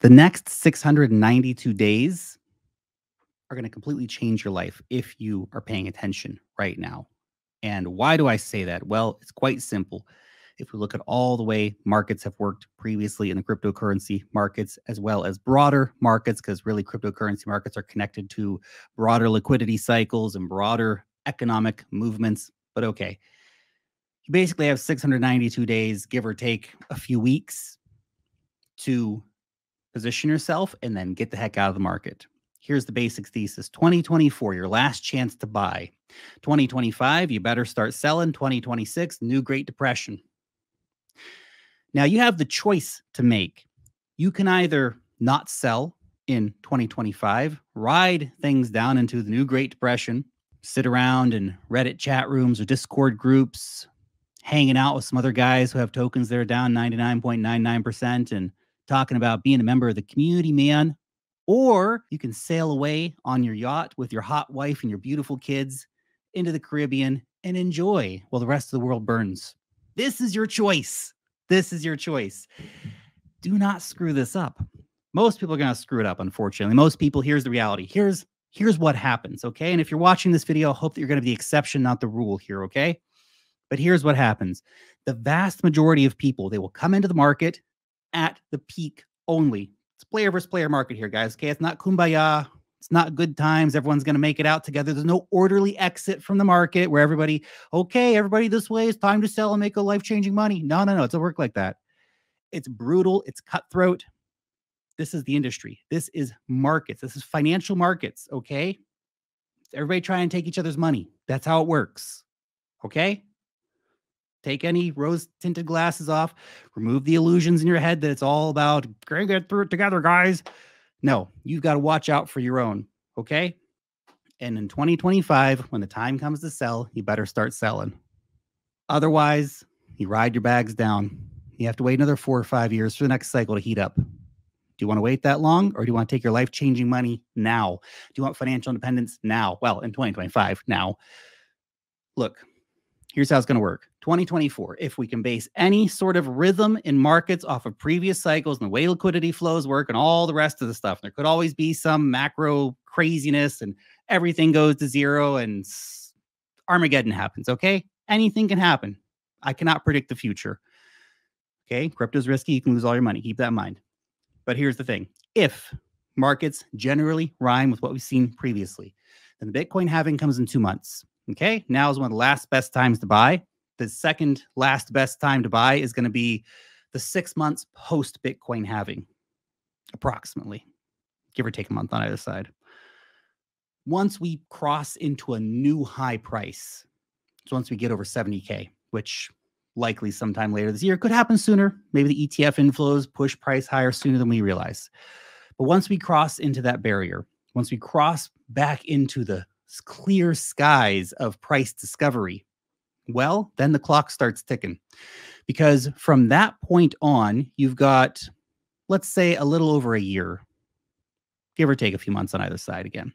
The next 692 days are going to completely change your life if you are paying attention right now. And why do I say that? Well, it's quite simple. If we look at all the way markets have worked previously in the cryptocurrency markets, as well as broader markets, because really cryptocurrency markets are connected to broader liquidity cycles and broader economic movements. But okay, you basically have 692 days, give or take a few weeks, to position yourself and then get the heck out of the market. Here's the basic thesis. 2024, your last chance to buy. 2025, you better start selling. 2026, new Great Depression. Now, you have the choice to make. You can either not sell in 2025, ride things down into the new Great Depression, sit around in Reddit chat rooms or Discord groups, hanging out with some other guys who have tokens that are down 99.99% and talking about being a member of the community, man. Or you can sail away on your yacht with your hot wife and your beautiful kids into the Caribbean and enjoy while the rest of the world burns. This is your choice. This is your choice. Do not screw this up. Most people are going to screw it up, unfortunately. Most people, here's the reality. Here's what happens, okay? And if you're watching this video, I hope that you're going to be the exception, not the rule here, okay? But here's what happens. The vast majority of people, they will come into the market at the peak only. It's player versus player market here, guys, okay? It's not kumbaya. It's not good times. Everyone's going to make it out together. There's no orderly exit from the market where everybody, okay, everybody this way, it's time to sell and make a life-changing money. No. It doesn't work like that. It's brutal. It's cutthroat. This is the industry. This is markets. This is financial markets, okay? Everybody try and take each other's money. That's how it works, okay? Take any rose-tinted glasses off. Remove the illusions in your head that it's all about, get through it together, guys. No, you've got to watch out for your own, okay? And in 2025, when the time comes to sell, you better start selling. Otherwise, you ride your bags down. You have to wait another 4 or 5 years for the next cycle to heat up. Do you want to wait that long, or do you want to take your life-changing money now? Do you want financial independence now? Well, in 2025, now. Look, here's how it's going to work. 2024, if we can base any sort of rhythm in markets off of previous cycles and the way liquidity flows work and all the rest of the stuff, there could always be some macro craziness and everything goes to zero and Armageddon happens, okay? Anything can happen. I cannot predict the future, okay? Crypto's risky. You can lose all your money. Keep that in mind. But here's the thing. If markets generally rhyme with what we've seen previously, then the Bitcoin halving comes in 2 months. Okay, now is one of the last best times to buy. The second last best time to buy is going to be the 6 months post Bitcoin halving, approximately, give or take a month on either side. Once we cross into a new high price, so once we get over 70K, which likely sometime later this year, could happen sooner. Maybe the ETF inflows push price higher sooner than we realize. But once we cross into that barrier, once we cross back into the clear skies of price discovery, well, then the clock starts ticking. Because from that point on, you've got, let's say, a little over a year, give or take a few months on either side again,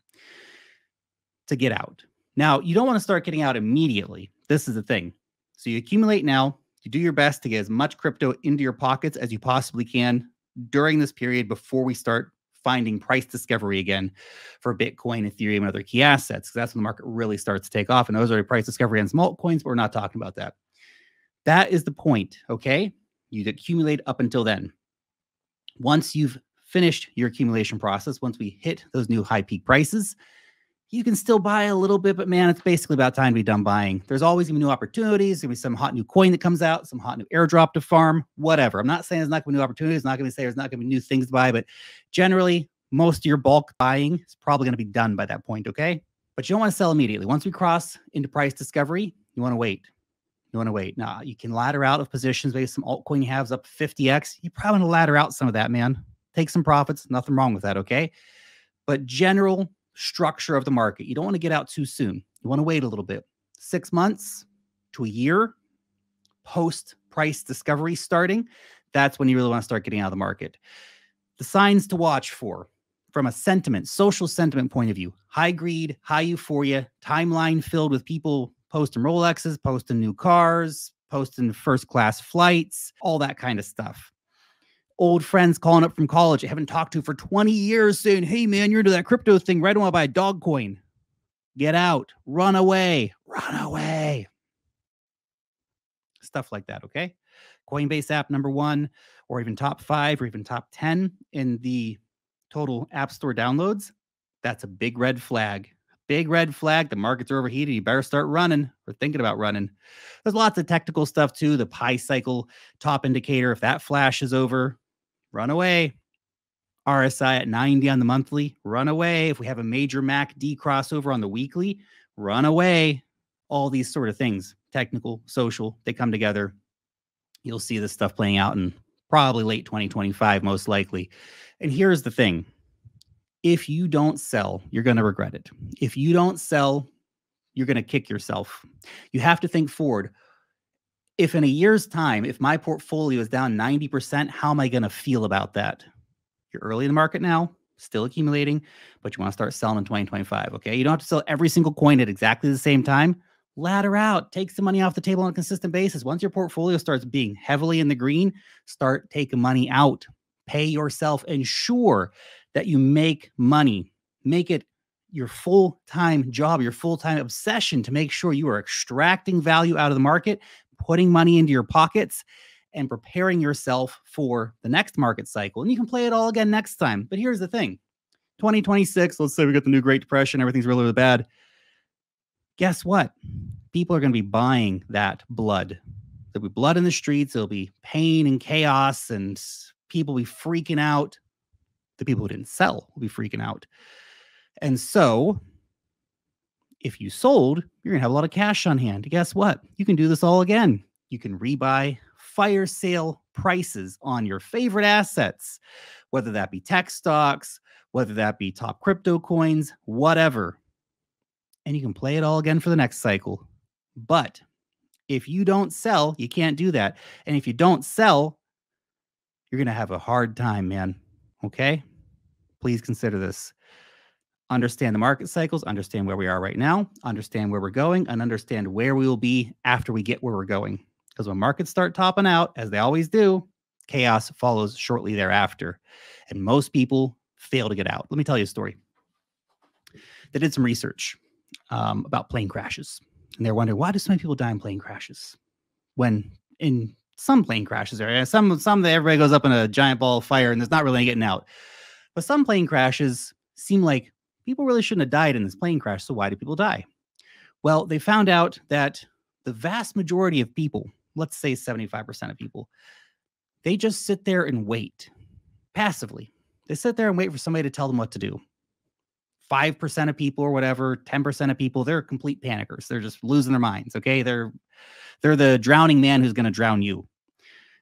to get out. Now, you don't want to start getting out immediately. This is the thing. So you accumulate now, you do your best to get as much crypto into your pockets as you possibly can during this period before we start finding price discovery again for Bitcoin, Ethereum, and other key assets. That's when the market really starts to take off. And those are price discovery on some altcoins, but we're not talking about that. That is the point, okay? You'd accumulate up until then. Once you've finished your accumulation process, once we hit those new high peak prices, you can still buy a little bit, but man, it's basically about time to be done buying. There's always going to be new opportunities. There's going to be some hot new coin that comes out, some hot new airdrop to farm, whatever. I'm not saying there's not going to be new opportunities. I'm not going to say there's not going to be new things to buy, but generally, most of your bulk buying is probably going to be done by that point, okay? But you don't want to sell immediately. Once we cross into price discovery, you want to wait. You want to wait. Now, you can ladder out of positions, maybe some altcoin you have up 50x. You probably want to ladder out some of that, man. Take some profits. Nothing wrong with that, okay? But general structure of the market, you don't want to get out too soon. You want to wait a little bit. 6 months to a year post price discovery starting, that's when you really want to start getting out of the market. The signs to watch for from a sentiment, social sentiment point of view: high greed, high euphoria, timeline filled with people posting Rolexes, posting new cars, posting first class flights, all that kind of stuff. Old friends calling up from college I haven't talked to for 20 years saying, hey, man, you're into that crypto thing, right? I want to buy a dog coin. Get out. Run away. Run away. Stuff like that, okay? Coinbase app number 1, or even top 5, or even top 10 in the total app store downloads. That's a big red flag. Big red flag. The markets are overheated. You better start running or thinking about running. There's lots of technical stuff too. The pi cycle top indicator, if that flashes over, run away. RSI at 90 on the monthly, run away. If we have a major MACD crossover on the weekly, run away. All these sort of things, technical, social, they come together. You'll see this stuff playing out in probably late 2025, most likely. And here's the thing. If you don't sell, you're going to regret it. If you don't sell, you're going to kick yourself. You have to think forward. If in a year's time, if my portfolio is down 90%, how am I going to feel about that? You're early in the market now, still accumulating, but you want to start selling in 2025, okay? You don't have to sell every single coin at exactly the same time. Ladder out, take some money off the table on a consistent basis. Once your portfolio starts being heavily in the green, start taking money out. Pay yourself. Ensure that you make money. Make it your full-time job, your full-time obsession to make sure you are extracting value out of the market, putting money into your pockets, and preparing yourself for the next market cycle. And you can play it all again next time. But here's the thing. 2026, let's say we got the new Great Depression, everything's really, really bad. Guess what? People are going to be buying that blood. There'll be blood in the streets. There'll be pain and chaos, and people will be freaking out. The people who didn't sell will be freaking out. And so if you sold, you're going to have a lot of cash on hand. Guess what? You can do this all again. You can rebuy fire sale prices on your favorite assets, whether that be tech stocks, whether that be top crypto coins, whatever. And you can play it all again for the next cycle. But if you don't sell, you can't do that. And if you don't sell, you're going to have a hard time, man. Okay? Please consider this. Understand the market cycles, understand where we are right now, understand where we're going, and understand where we will be after we get where we're going. Because when markets start topping out, as they always do, chaos follows shortly thereafter. And most people fail to get out. Let me tell you a story. They did some research about plane crashes. And they're wondering, why do so many people die in plane crashes? When in some plane crashes, some that everybody goes up in a giant ball of fire and there's not really getting out. But some plane crashes seem like people really shouldn't have died in this plane crash. So why do people die? Well, they found out that the vast majority of people, let's say 75% of people, they just sit there and wait passively. They sit there and wait for somebody to tell them what to do. 5% of people or whatever, 10% of people, they're complete panickers. They're just losing their minds, okay? They're the drowning man who's going to drown you.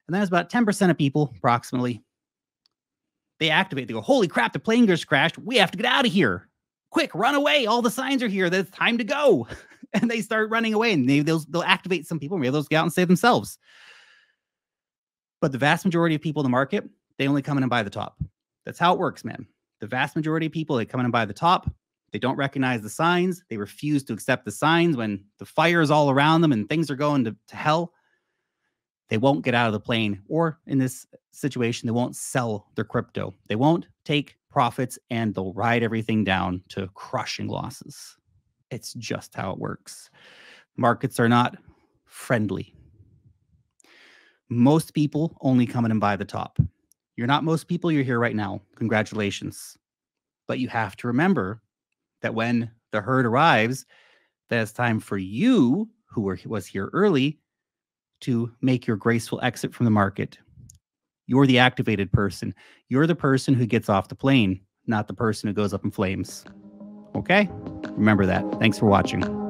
And then there's about 10% of people, approximately, they activate. They go, holy crap, the plane just crashed. We have to get out of here. Quick, run away. All the signs are here. It's time to go. And they start running away, and they'll activate some people. Maybe they'll get out and save themselves. But the vast majority of people in the market, they only come in and buy the top. That's how it works, man. The vast majority of people, they come in and buy the top. They don't recognize the signs. They refuse to accept the signs when the fire is all around them and things are going to hell. They won't get out of the plane, or in this situation, they won't sell their crypto. They won't take profits, and they'll ride everything down to crushing losses. It's just how it works. Markets are not friendly. Most people only come in and buy the top. You're not most people, you're here right now. Congratulations. But you have to remember that when the herd arrives, that it's time for you, who was here early, to make your graceful exit from the market. You're the activated person. You're the person who gets off the plane, not the person who goes up in flames. Okay? Remember that. Thanks for watching.